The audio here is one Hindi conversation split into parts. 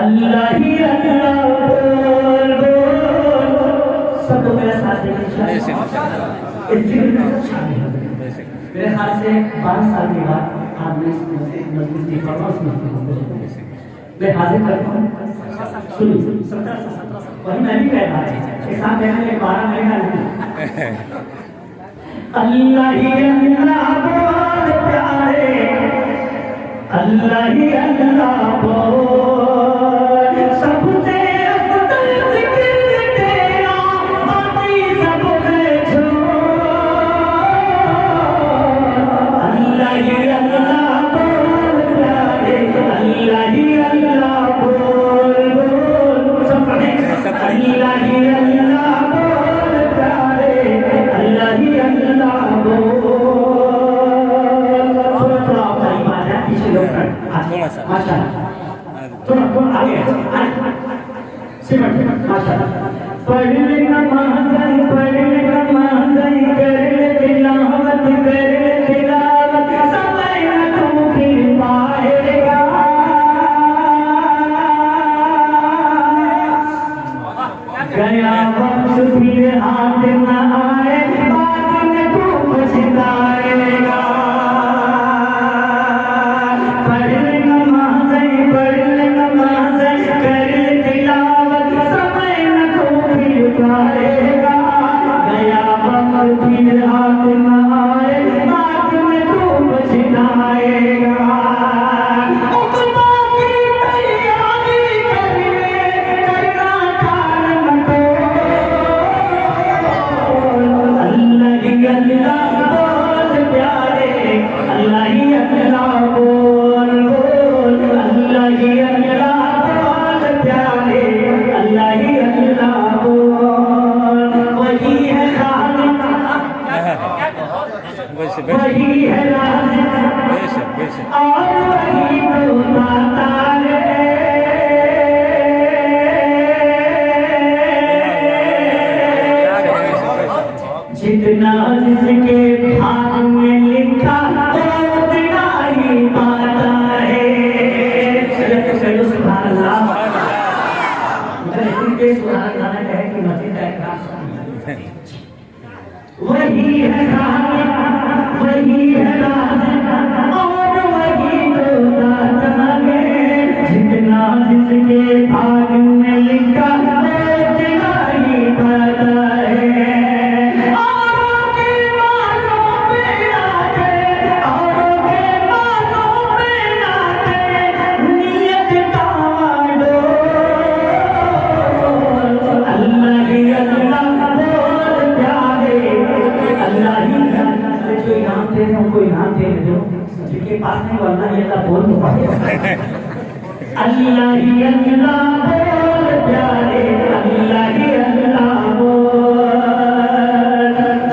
अल्लाह ही अल्लाह बोल बोल। सब लोग मेरे साथ हैं मेरे ख्याल से 12 साल के बाद आपने इस मजलिस की फरमाइश मैं हाजिर करता हूँ। सुनिए 17 वही मैं भी कह रहा था एक साथ देखने में 12 महीना नहीं। अल्लाह ही अल्लाह बोल प्यारे, अल्लाह ही अल्लाह बोल। सबसे अफजल जिक्र तेरा बाकी सब है झूठ। अल्लाह ही अल्लाह बोल प्यारे, अल्लाह ही अल्लाह बोल बोल। सब पढ़े अल्लाह ही अल्लाह बोल प्यारे, अल्लाह ही अल्लाह बोल। थोड़ा अपना ईमान है पीछे लोग माशाअल्लाह थोड़ा आगे सिमट माशाअल्लाह। पढ़ नमाज़ कर ले तिलावत कर ले तिलावत समय न तू फिर पाएगा। गया वक्त फिर हाथ न आए बाद में तू पछताएगा। पढ़ नमाज़ कर ले तिलावत समय न तू फिर पाएगा। गया वक्त फिर हाथ न आए बाद में तू पछताएगा। वही है राज़िक़ और वही तो दाता है। जितना जिसके भाग में लिखा उतना ही पाता है। सुभान अल्लाह। इनके सुभान अल्लाह कहे कि मस्जिद का इकराम वही है खालिक, वही है राज़िक़ और वही तो दाता है। जितना जिसके भाग में लिखा उतना ही पाता है। औरों के मालों में ना करे, औरों के मालों में ना करे नियत का डोल। अल्लाह ही अल्लाह बोल प्यारे, अल्लाह ही जो इनाम दे रहे उनको इनाम दे दो, जिनके पास नहीं वो अल्लाह ही अल्लाह बोल तो पाए। अल्लाह ही अल्लाह बोल प्यारे, अल्लाह ही अल्लाह बोल।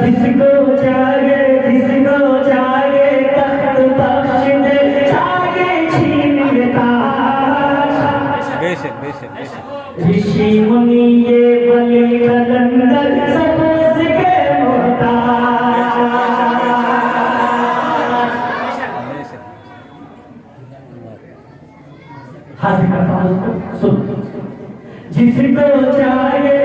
जिसको चाहे तख्त बख्श दे, चाहे छीन ले ताज। ऋषि मुनि ये वली कलंदर सब उसके मोहताज। हाजिर करता हूँ सुन। जिसको चाहे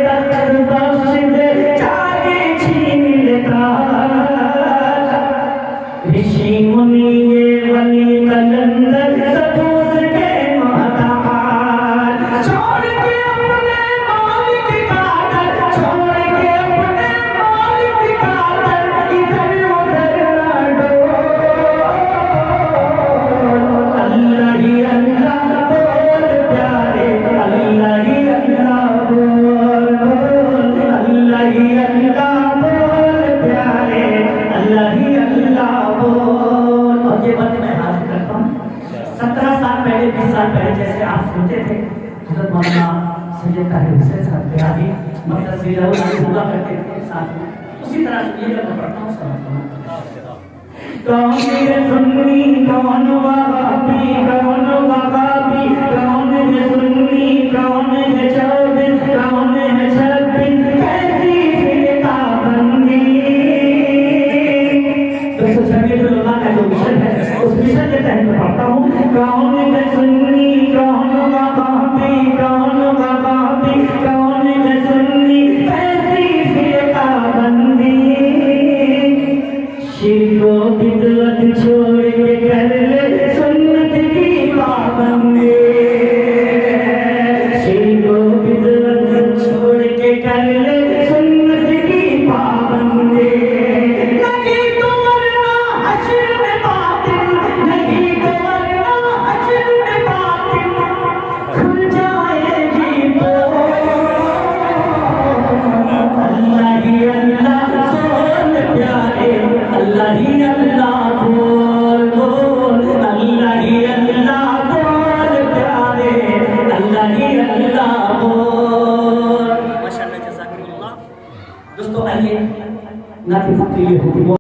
तख्त बख्श दे, चाहे छीन ले ताज। ऋषि मुनि ये वली कलंदर सब उसके मोहताज। छोड़ के अपने मालिक का दर, छोड़ के अपने मालिक का दर, इधर उधर ना डोल। अल्लाह ही अल्लाह बोल प्यारे, अल्लाह ही अल्लाह बोल बोल। अल्लाह ही अल्लाह बोल प्यारे, अल्लाह ही अल्लाह बोल। और ये बात मैं हाजिर करता हूँ 17 साल पहले 20 साल पहले जैसे आप सुनते थे हज़रत मौलाना सैयद ताहिर हुसैन साहब बयानी मतलब सीरा हुआ करते थे साथ में, उसी तरह से ये मैं पढ़ता हूँ समझता हूँ। कौन है सुन्नी कौन वहाबी, कौन वहाबी कौन है सुन्नी, कौन है चौबीस कौन है 26, कैसी फिरका बंदी। 226 जो लोग का जो मिशन है उस मिशन के तहत मैं पढ़ता हूँ। कौन है सुन्नी वो बिदअत छोड़ के कर ले सुन्नत की पाबंदी